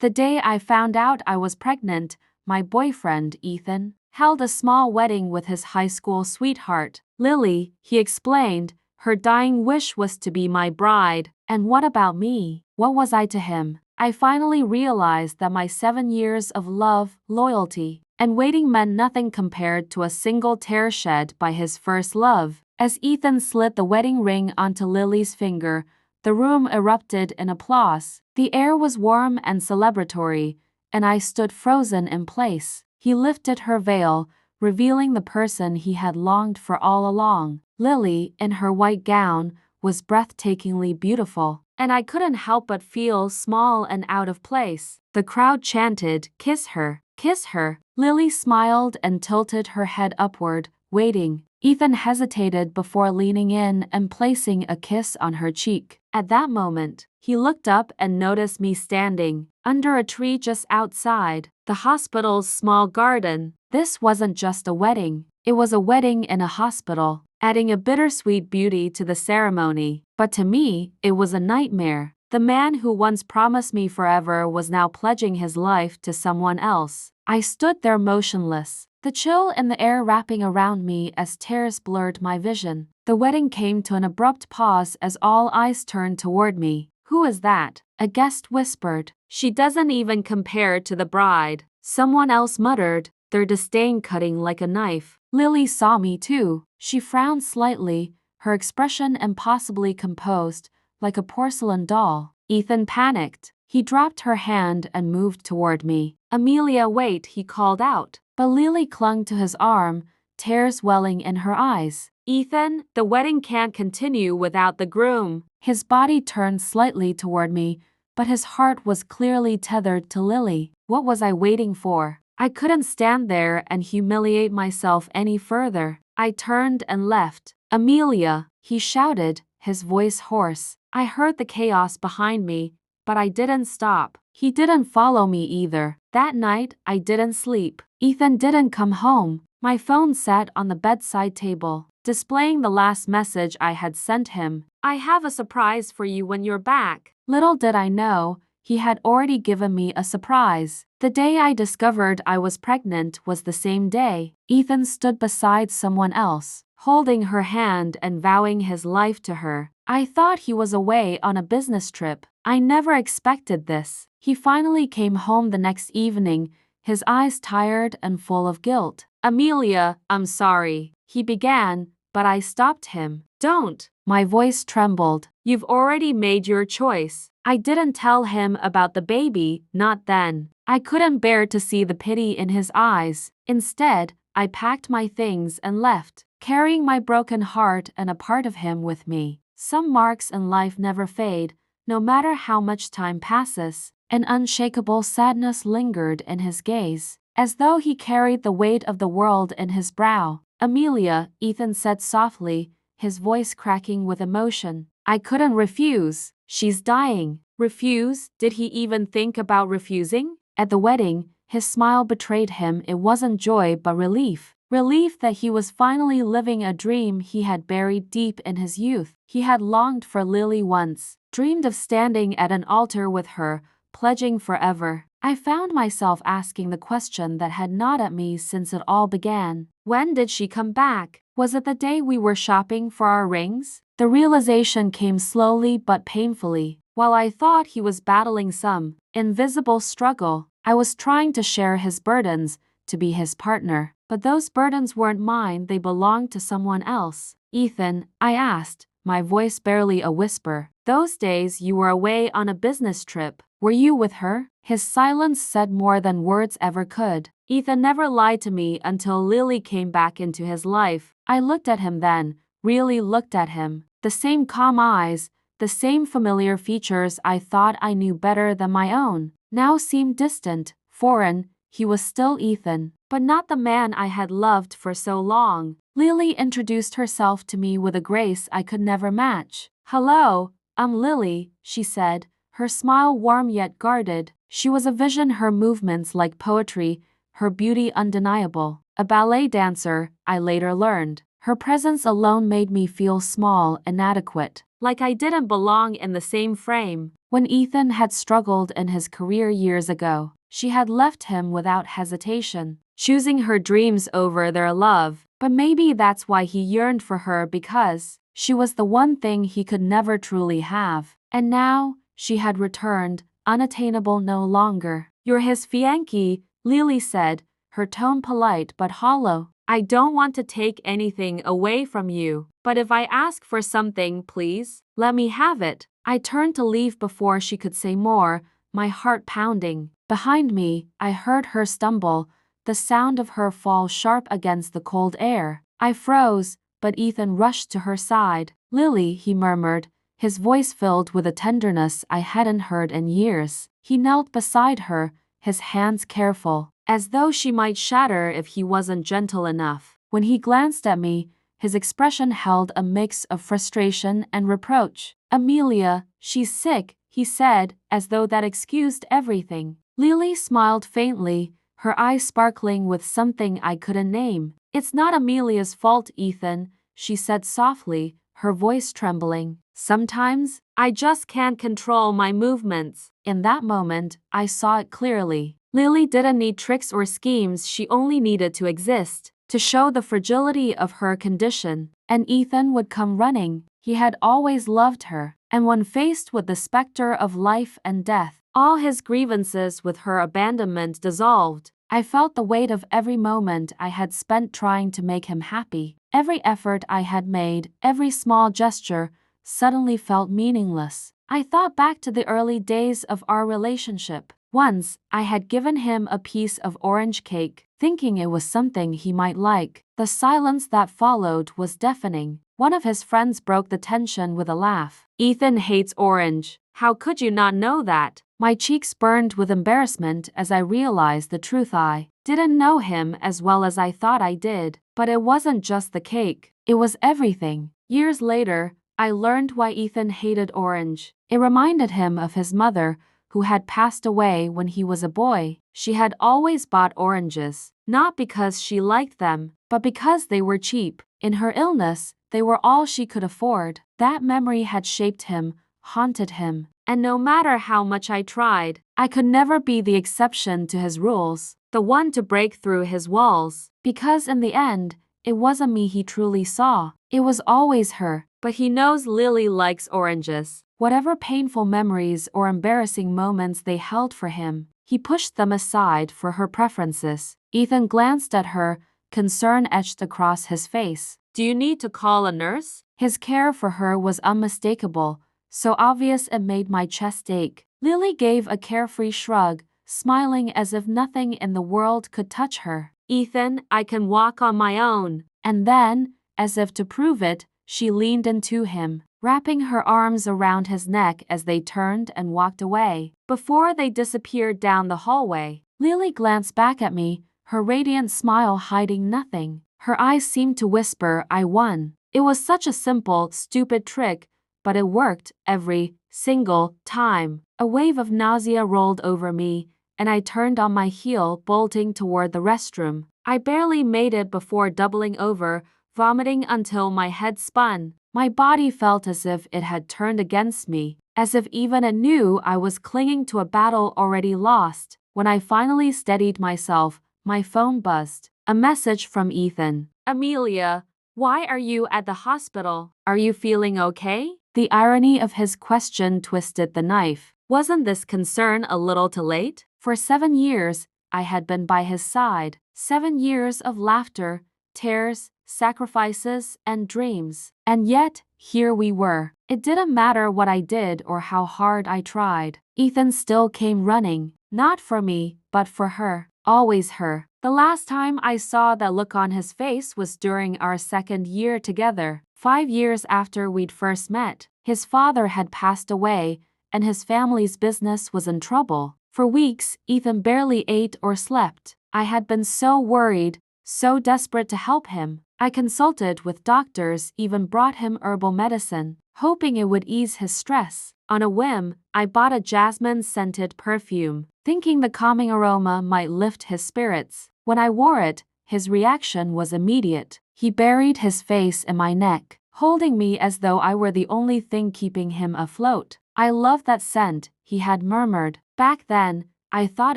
The day I found out I was pregnant, my boyfriend, Ethan, held a small wedding with his high school sweetheart, Lily. He explained, her dying wish was to be my bride. And what about me? What was I to him? I finally realized that my 7 years of love, loyalty, and waiting meant nothing compared to a single tear shed by his first love. As Ethan slid the wedding ring onto Lily's finger, the room erupted in applause. The air was warm and celebratory, and I stood frozen in place. He lifted her veil, revealing the person he had longed for all along. Lily, in her white gown, was breathtakingly beautiful, and I couldn't help but feel small and out of place. The crowd chanted, "Kiss her, kiss her." Lily smiled and tilted her head upward, waiting. Ethan hesitated before leaning in and placing a kiss on her cheek. At that moment, he looked up and noticed me standing under a tree just outside the hospital's small garden. This wasn't just a wedding, it was a wedding in a hospital, adding a bittersweet beauty to the ceremony. But to me, it was a nightmare. The man who once promised me forever was now pledging his life to someone else. I stood there motionless, the chill in the air wrapping around me as tears blurred my vision. The wedding came to an abrupt pause as all eyes turned toward me. "Who is that?" a guest whispered. "She doesn't even compare to the bride," someone else muttered, their disdain cutting like a knife. Lily saw me too. She frowned slightly, her expression impossibly composed, like a porcelain doll. Ethan panicked. He dropped her hand and moved toward me. "Amelia, wait," he called out. But Lily clung to his arm, tears welling in her eyes. "Ethan, the wedding can't continue without the groom." His body turned slightly toward me, but his heart was clearly tethered to Lily. What was I waiting for? I couldn't stand there and humiliate myself any further. I turned and left. "Amelia," he shouted, his voice hoarse. I heard the chaos behind me, but I didn't stop. He didn't follow me either. That night, I didn't sleep. Ethan didn't come home. My phone sat on the bedside table, displaying the last message I had sent him. "I have a surprise for you when you're back." Little did I know, he had already given me a surprise. The day I discovered I was pregnant was the same day. Ethan stood beside someone else, holding her hand and vowing his life to her. I thought he was away on a business trip. I never expected this. He finally came home the next evening, his eyes tired and full of guilt. "Amelia, I'm sorry," he began, but I stopped him. "Don't." My voice trembled. "You've already made your choice." I didn't tell him about the baby, not then. I couldn't bear to see the pity in his eyes. Instead, I packed my things and left, carrying my broken heart and a part of him with me. Some marks in life never fade, no matter how much time passes. An unshakable sadness lingered in his gaze, as though he carried the weight of the world in his brow. "Amelia," Ethan said softly, his voice cracking with emotion. "I couldn't refuse. She's dying." Refuse? Did he even think about refusing? At the wedding, his smile betrayed him. It wasn't joy but relief. Relief that he was finally living a dream he had buried deep in his youth. He had longed for Lily once, dreamed of standing at an altar with her, pledging forever. I found myself asking the question that had gnawed at me since it all began. When did she come back? Was it the day we were shopping for our rings? The realization came slowly but painfully. While I thought he was battling some invisible struggle, I was trying to share his burdens, to be his partner. But those burdens weren't mine, they belonged to someone else. "Ethan," I asked, my voice barely a whisper, "those days you were away on a business trip, were you with her?" His silence said more than words ever could. Ethan never lied to me until Lily came back into his life. I looked at him then, really looked at him. The same calm eyes, the same familiar features I thought I knew better than my own, now seemed distant, foreign. He was still Ethan, but not the man I had loved for so long. Lily introduced herself to me with a grace I could never match. "Hello, I'm Lily," she said, her smile warm yet guarded. She was a vision, her movements like poetry, her beauty undeniable. A ballet dancer, I later learned. Her presence alone made me feel small, inadequate. like I didn't belong in the same frame. When Ethan had struggled in his career years ago, she had left him without hesitation, choosing her dreams over their love. But maybe that's why he yearned for her, because she was the one thing he could never truly have. And now, she had returned, unattainable no longer. "You're his fiancé," Lily said, her tone polite but hollow. "I don't want to take anything away from you, but if I ask for something, please, let me have it." I turned to leave before she could say more, my heart pounding. Behind me, I heard her stumble, the sound of her fall sharp against the cold air. I froze, but Ethan rushed to her side. "Lily," he murmured, his voice filled with a tenderness I hadn't heard in years. He knelt beside her, his hands careful, as though she might shatter if he wasn't gentle enough. When he glanced at me, his expression held a mix of frustration and reproach. "Amelia, she's sick," he said, as though that excused everything. Lily smiled faintly, her eyes sparkling with something I couldn't name. "It's not Amelia's fault, Ethan," she said softly, her voice trembling. "Sometimes, I just can't control my movements." In that moment, I saw it clearly. Lily didn't need tricks or schemes, she only needed to exist, to show the fragility of her condition. And Ethan would come running. He had always loved her, and when faced with the specter of life and death, all his grievances with her abandonment dissolved. I felt the weight of every moment I had spent trying to make him happy. Every effort I had made, every small gesture, suddenly felt meaningless. I thought back to the early days of our relationship. Once, I had given him a piece of orange cake, thinking it was something he might like. The silence that followed was deafening. One of his friends broke the tension with a laugh. "Ethan hates orange. How could you not know that?" My cheeks burned with embarrassment as I realized the truth. I didn't know him as well as I thought I did. But it wasn't just the cake. It was everything. Years later, I learned why Ethan hated orange. It reminded him of his mother, who had passed away when he was a boy. She had always bought oranges, not because she liked them, but because they were cheap. In her illness, they were all she could afford. That memory had shaped him, haunted him. And no matter how much I tried, I could never be the exception to his rules, the one to break through his walls. Because in the end, it wasn't me he truly saw. It was always her. But he knows Lily likes oranges. Whatever painful memories or embarrassing moments they held for him, he pushed them aside for her preferences. Ethan glanced at her, concern etched across his face. "Do you need to call a nurse?" His care for her was unmistakable, so obvious it made my chest ache. Lily gave a carefree shrug, smiling as if nothing in the world could touch her. "Ethan, I can walk on my own." And then, as if to prove it, she leaned into him, wrapping her arms around his neck as they turned and walked away. Before they disappeared down the hallway, Lily glanced back at me, her radiant smile hiding nothing. Her eyes seemed to whisper, "I won." It was such a simple, stupid trick, but it worked every single time. A wave of nausea rolled over me, and I turned on my heel, bolting toward the restroom. I barely made it before doubling over, vomiting until my head spun. My body felt as if it had turned against me, as if even it knew I was clinging to a battle already lost. When I finally steadied myself, my phone buzzed. A message from Ethan. "Amelia, why are you at the hospital? Are you feeling okay?" The irony of his question twisted the knife. Wasn't this concern a little too late? For 7 years, I had been by his side. 7 years of laughter, tears, sacrifices, and dreams. And yet, here we were. It didn't matter what I did or how hard I tried. Ethan still came running. Not for me, but for her. Always her. The last time I saw that look on his face was during our 2nd year together, 5 years after we'd first met. His father had passed away, and his family's business was in trouble. For weeks, Ethan barely ate or slept. I had been so worried, so desperate to help him. I consulted with doctors, even brought him herbal medicine, hoping it would ease his stress. On a whim, I bought a jasmine-scented perfume, thinking the calming aroma might lift his spirits. When I wore it, his reaction was immediate. He buried his face in my neck, holding me as though I were the only thing keeping him afloat. "I love that scent," he had murmured. Back then, I thought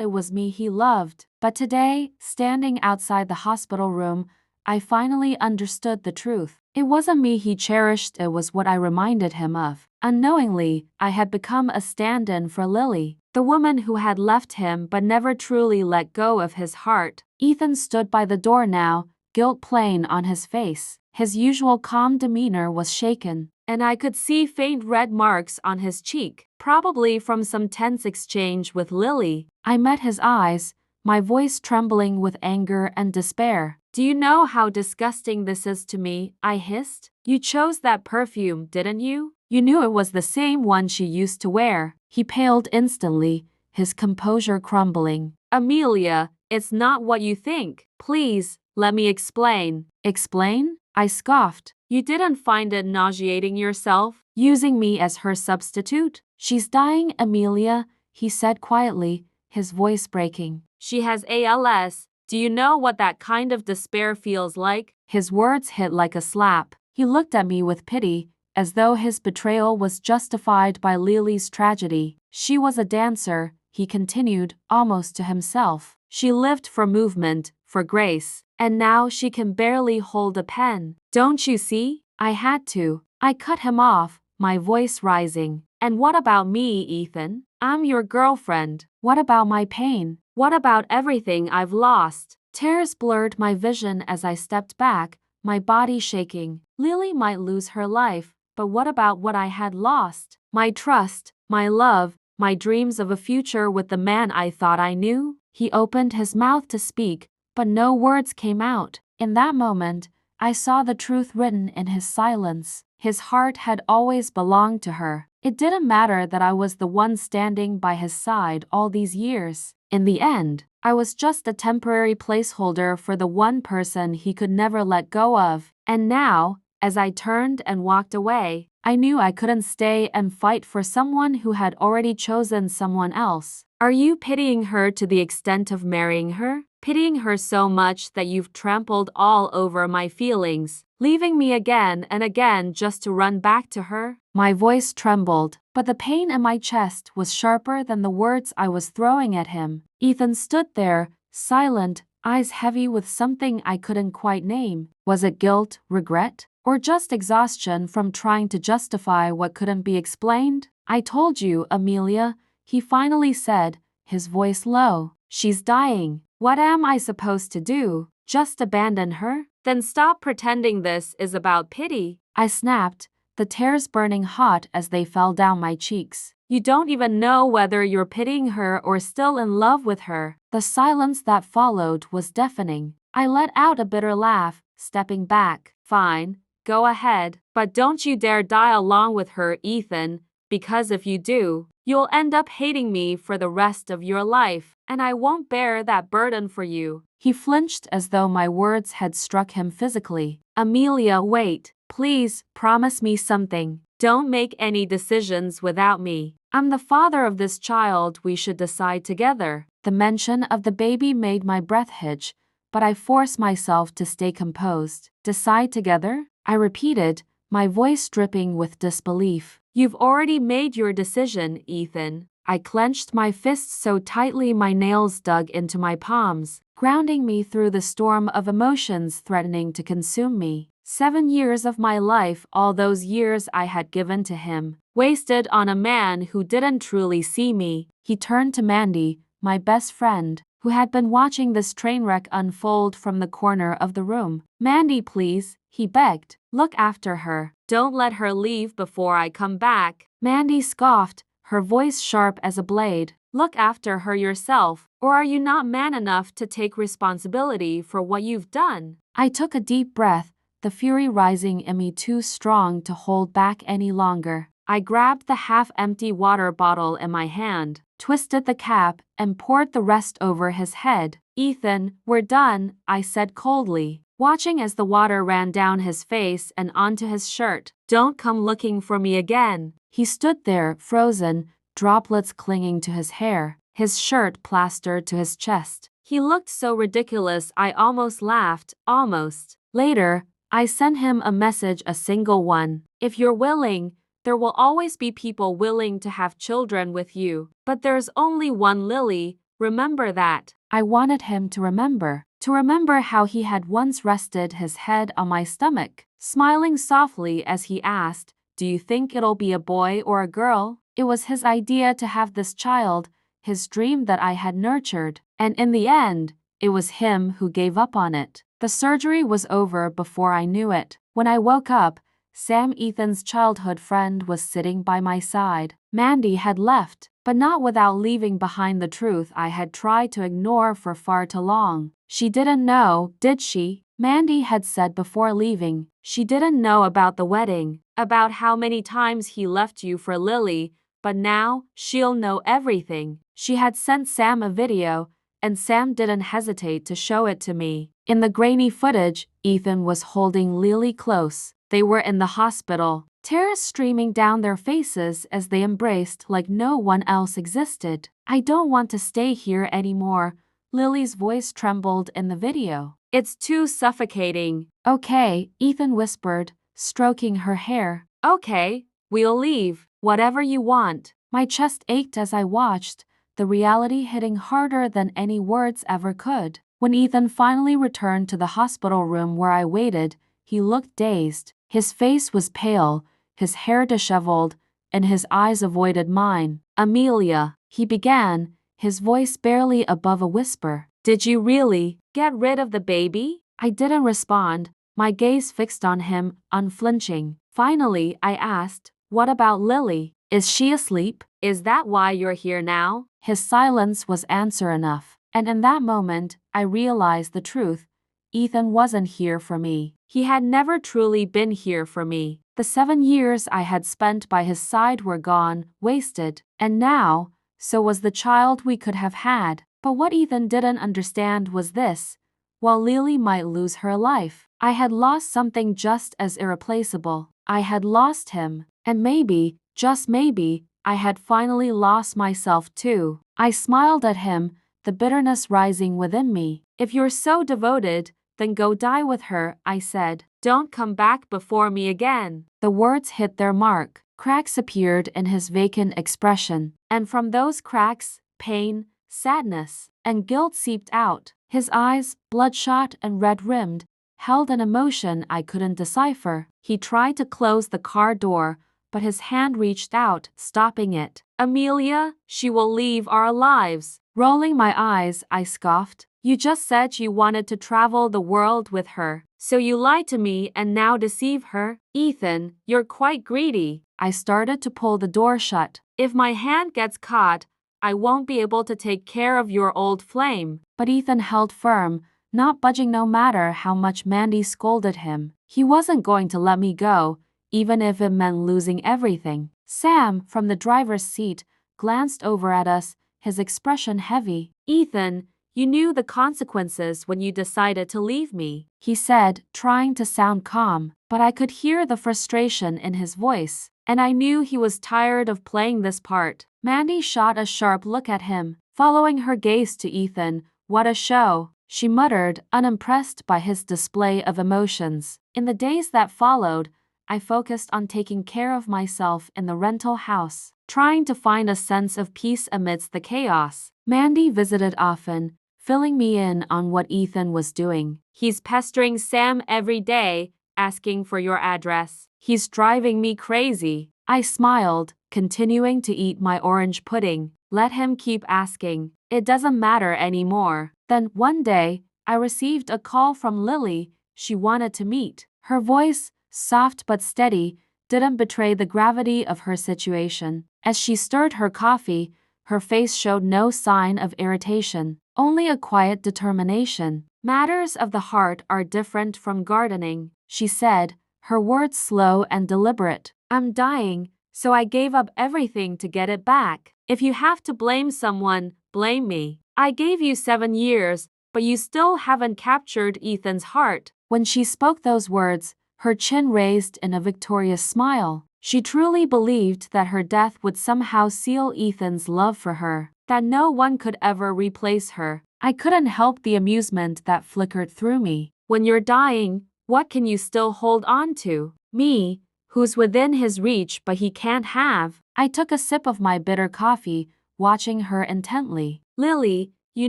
it was me he loved. But today, standing outside the hospital room, I finally understood the truth. It wasn't me he cherished, it was what I reminded him of. Unknowingly, I had become a stand-in for Lily, the woman who had left him but never truly let go of his heart. Ethan stood by the door now, guilt plain on his face. His usual calm demeanor was shaken, and I could see faint red marks on his cheek, probably from some tense exchange with Lily. I met his eyes, my voice trembling with anger and despair. "Do you know how disgusting this is to me?" I hissed. "You chose that perfume, didn't you? You knew it was the same one she used to wear." He paled instantly, his composure crumbling. "Amelia, it's not what you think. Please, let me explain." "Explain?" I scoffed. "You didn't find it nauseating yourself, using me as her substitute?" "She's dying, Amelia," he said quietly, his voice breaking. "She has ALS. Do you know what that kind of despair feels like?" His words hit like a slap. He looked at me with pity, as though his betrayal was justified by Lily's tragedy. "She was a dancer," he continued, almost to himself. "She lived for movement, for grace, and now she can barely hold a pen. Don't you see?" I had to. I cut him off, my voice rising. "And what about me, Ethan? I'm your girlfriend. What about my pain? What about everything I've lost?" Tears blurred my vision as I stepped back, my body shaking. Lily might lose her life, but what about what I had lost? My trust, my love, my dreams of a future with the man I thought I knew? He opened his mouth to speak, but no words came out. In that moment, I saw the truth written in his silence. His heart had always belonged to her. It didn't matter that I was the one standing by his side all these years. In the end, I was just a temporary placeholder for the one person he could never let go of. And now, as I turned and walked away, I knew I couldn't stay and fight for someone who had already chosen someone else. "Are you pitying her to the extent of marrying her? Pitying her so much that you've trampled all over my feelings, leaving me again and again just to run back to her?" My voice trembled, but the pain in my chest was sharper than the words I was throwing at him. Ethan stood there, silent, eyes heavy with something I couldn't quite name. Was it guilt, regret, or just exhaustion from trying to justify what couldn't be explained? "I told you, Amelia," he finally said, his voice low. "She's dying. What am I supposed to do? Just abandon her? Then stop pretending this is about pity." I snapped, the tears burning hot as they fell down my cheeks. "You don't even know whether you're pitying her or still in love with her." The silence that followed was deafening. I let out a bitter laugh, stepping back. "Fine, go ahead, but don't you dare die along with her, Ethan, because if you do, you'll end up hating me for the rest of your life, and I won't bear that burden for you." He flinched as though my words had struck him physically. "Amelia, wait. Please, promise me something. Don't make any decisions without me. I'm the father of this child, we should decide together." The mention of the baby made my breath hitch, but I forced myself to stay composed. "Decide together?" I repeated, my voice dripping with disbelief. "You've already made your decision, Ethan." I clenched my fists so tightly my nails dug into my palms, grounding me through the storm of emotions threatening to consume me. 7 years of my life, all those years I had given to him, wasted on a man who didn't truly see me. He turned to Mandy, my best friend, who had been watching this train wreck unfold from the corner of the room. "Mandy, please," he begged. "Look after her. Don't let her leave before I come back." Mandy scoffed, her voice sharp as a blade. "Look after her yourself, or are you not man enough to take responsibility for what you've done?" I took a deep breath, the fury rising in me too strong to hold back any longer. I grabbed the half-empty water bottle in my hand, twisted the cap, and poured the rest over his head. "Ethan, we're done," I said coldly, watching as the water ran down his face and onto his shirt. "Don't come looking for me again." He stood there, frozen, droplets clinging to his hair, his shirt plastered to his chest. He looked so ridiculous I almost laughed, almost. Later, I sent him a message, a single one. If you're willing, there will always be people willing to have children with you. But there's only one Lily, remember that. I wanted him to remember how he had once rested his head on my stomach, smiling softly as he asked, "Do you think it'll be a boy or a girl?" It was his idea to have this child, his dream that I had nurtured, and in the end, it was him who gave up on it. The surgery was over before I knew it. When I woke up, Sam, Ethan's childhood friend, was sitting by my side. Mandy had left, but not without leaving behind the truth I had tried to ignore for far too long. She didn't know, did she? Mandy had said before leaving. She didn't know about the wedding, about how many times he left you for Lily, but now she'll know everything. She had sent Sam a video, and Sam didn't hesitate to show it to me. In the grainy footage, Ethan was holding Lily close. They were in the hospital, tears streaming down their faces as they embraced like no one else existed. "I don't want to stay here anymore," Lily's voice trembled in the video. "It's too suffocating." "Okay," Ethan whispered, stroking her hair. "Okay, we'll leave, whatever you want." My chest ached as I watched, the reality hitting harder than any words ever could. When Ethan finally returned to the hospital room where I waited, he looked dazed. His face was pale, his hair disheveled, and his eyes avoided mine. "Amelia," he began, his voice barely above a whisper. "Did you really get rid of the baby?" I didn't respond, my gaze fixed on him, unflinching. Finally, I asked, "What about Lily? Is she asleep? Is that why you're here now?" His silence was answer enough, and in that moment, I realized the truth. Ethan wasn't here for me. He had never truly been here for me. The 7 years I had spent by his side were gone, wasted, and now, so was the child we could have had. But what Ethan didn't understand was this: while Lily might lose her life, I had lost something just as irreplaceable. I had lost him, and maybe, just maybe, I had finally lost myself too. I smiled at him, the bitterness rising within me. "If you're so devoted, then go die with her," I said. "Don't come back before me again." The words hit their mark. Cracks appeared in his vacant expression, and from those cracks, pain, sadness, and guilt seeped out. His eyes, bloodshot and red-rimmed, held an emotion I couldn't decipher. He tried to close the car door, but his hand reached out, stopping it. "Amelia, she will leave our lives." Rolling my eyes, I scoffed. "You just said you wanted to travel the world with her. So you lied to me and now deceive her? Ethan, you're quite greedy." I started to pull the door shut. "If my hand gets caught, I won't be able to take care of your old flame." But Ethan held firm, not budging no matter how much Mandy scolded him. He wasn't going to let me go, even if it meant losing everything. Sam, from the driver's seat, glanced over at us, his expression heavy. "Ethan, you knew the consequences when you decided to leave me," he said, trying to sound calm, but I could hear the frustration in his voice, and I knew he was tired of playing this part. Mandy shot a sharp look at him, following her gaze to Ethan. "What a show," she muttered, unimpressed by his display of emotions. In the days that followed, I focused on taking care of myself in the rental house, trying to find a sense of peace amidst the chaos. Mandy visited often, filling me in on what Ethan was doing. "He's pestering Sam every day, asking for your address. He's driving me crazy." I smiled, continuing to eat my orange pudding. "Let him keep asking. It doesn't matter anymore." Then, one day, I received a call from Lily. She wanted to meet. Her voice, soft but steady, didn't betray the gravity of her situation. As she stirred her coffee, her face showed no sign of irritation, only a quiet determination. "Matters of the heart are different from gardening," she said, her words slow and deliberate. "I'm dying, so I gave up everything to get it back. If you have to blame someone, blame me. I gave you 7 years, but you still haven't captured Ethan's heart." When she spoke those words, her chin raised in a victorious smile. She truly believed that her death would somehow seal Ethan's love for her, that no one could ever replace her. I couldn't help the amusement that flickered through me. "When you're dying, What can you still hold on to? Me, who's within his reach but he can't have. I took a sip of my bitter coffee, watching her intently. Lily, you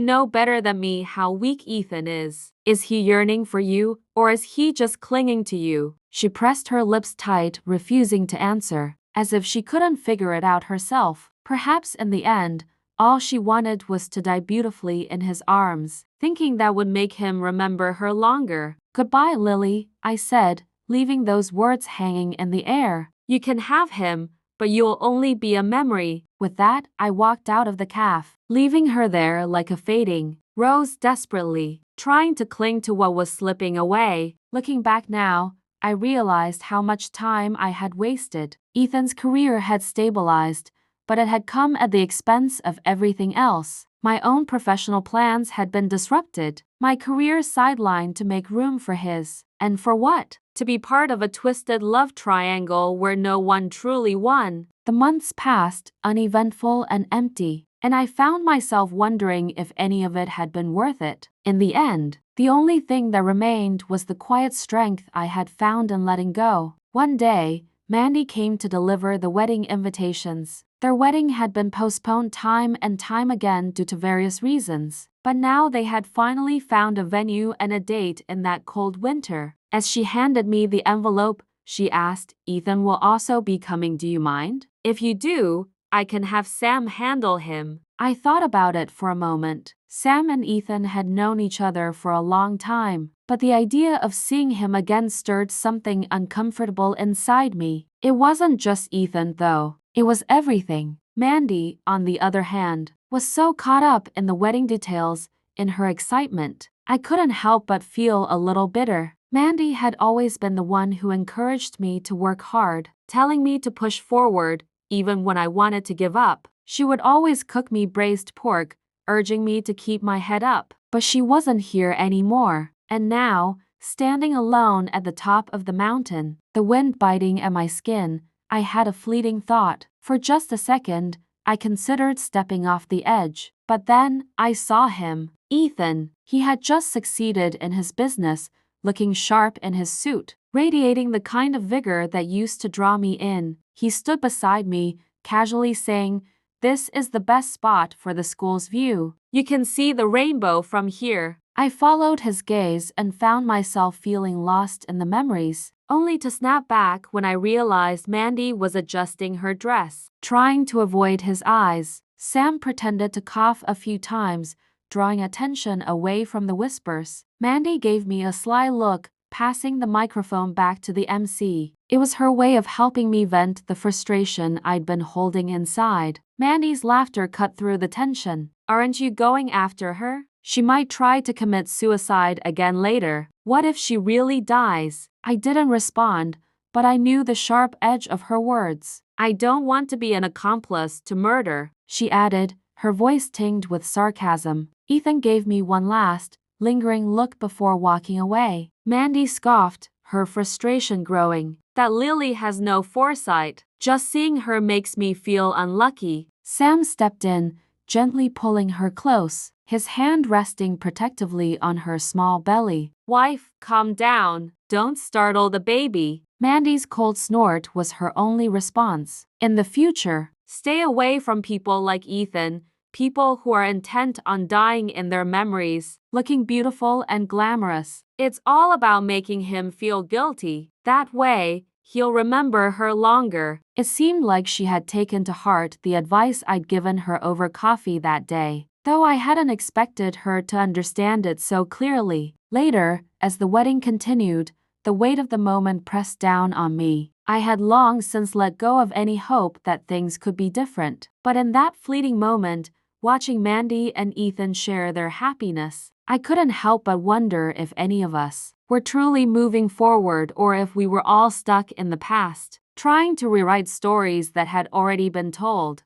know better than me how weak Ethan is. Is he yearning for you, or is he just clinging to you? She pressed her lips tight, refusing to answer, as if she couldn't figure it out herself. Perhaps in the end, all she wanted was to die beautifully in his arms, thinking that would make him remember her longer. Goodbye, Lily, I said, leaving those words hanging in the air. You can have him, but you'll only be a memory. With that, I walked out of the cafe, leaving her there like a fading rose desperately, trying to cling to what was slipping away. Looking back now, I realized how much time I had wasted. Ethan's career had stabilized, but it had come at the expense of everything else. My own professional plans had been disrupted, my career sidelined to make room for his. And for what? To be part of a twisted love triangle where no one truly won. The months passed, uneventful and empty, and I found myself wondering if any of it had been worth it. In the end, the only thing that remained was the quiet strength I had found in letting go. One day, Mandy came to deliver the wedding invitations. Their wedding had been postponed time and time again due to various reasons, but now they had finally found a venue and a date in that cold winter. As she handed me the envelope, she asked, "Ethan will also be coming, do you mind? If you do, I can have Sam handle him." I thought about it for a moment. Sam and Ethan had known each other for a long time, but the idea of seeing him again stirred something uncomfortable inside me. It wasn't just Ethan, though. It was everything. Mandy, on the other hand, was so caught up in the wedding details, in her excitement. I couldn't help but feel a little bitter. Mandy had always been the one who encouraged me to work hard, telling me to push forward, even when I wanted to give up. She would always cook me braised pork, urging me to keep my head up. But she wasn't here anymore. And now, standing alone at the top of the mountain, the wind biting at my skin, I had a fleeting thought. For just a second, I considered stepping off the edge. But then, I saw him. Ethan. He had just succeeded in his business, looking sharp in his suit, radiating the kind of vigor that used to draw me in. He stood beside me, casually saying, "This is the best spot for the school's view. You can see the rainbow from here." I followed his gaze and found myself feeling lost in the memories, only to snap back when I realized Mandy was adjusting her dress. Trying to avoid his eyes, Sam pretended to cough a few times, drawing attention away from the whispers. Mandy gave me a sly look, passing the microphone back to the MC. It was her way of helping me vent the frustration I'd been holding inside. Mandy's laughter cut through the tension. "Aren't you going after her? She might try to commit suicide again later. What if she really dies?" I didn't respond, but I knew the sharp edge of her words. "I don't want to be an accomplice to murder," she added, her voice tinged with sarcasm. Ethan gave me one last, lingering look before walking away. Mandy scoffed, her frustration growing. "That Lily has no foresight. Just seeing her makes me feel unlucky." Sam stepped in, gently pulling her close, his hand resting protectively on her small belly. "Wife, calm down. Don't startle the baby." Mandy's cold snort was her only response. "In the future, stay away from people like Ethan, people who are intent on dying in their memories, looking beautiful and glamorous. It's all about making him feel guilty. That way, he'll remember her longer." It seemed like she had taken to heart the advice I'd given her over coffee that day, though I hadn't expected her to understand it so clearly. Later, as the wedding continued, the weight of the moment pressed down on me. I had long since let go of any hope that things could be different. But in that fleeting moment, watching Mandy and Ethan share their happiness, I couldn't help but wonder if any of us were truly moving forward or if we were all stuck in the past, trying to rewrite stories that had already been told.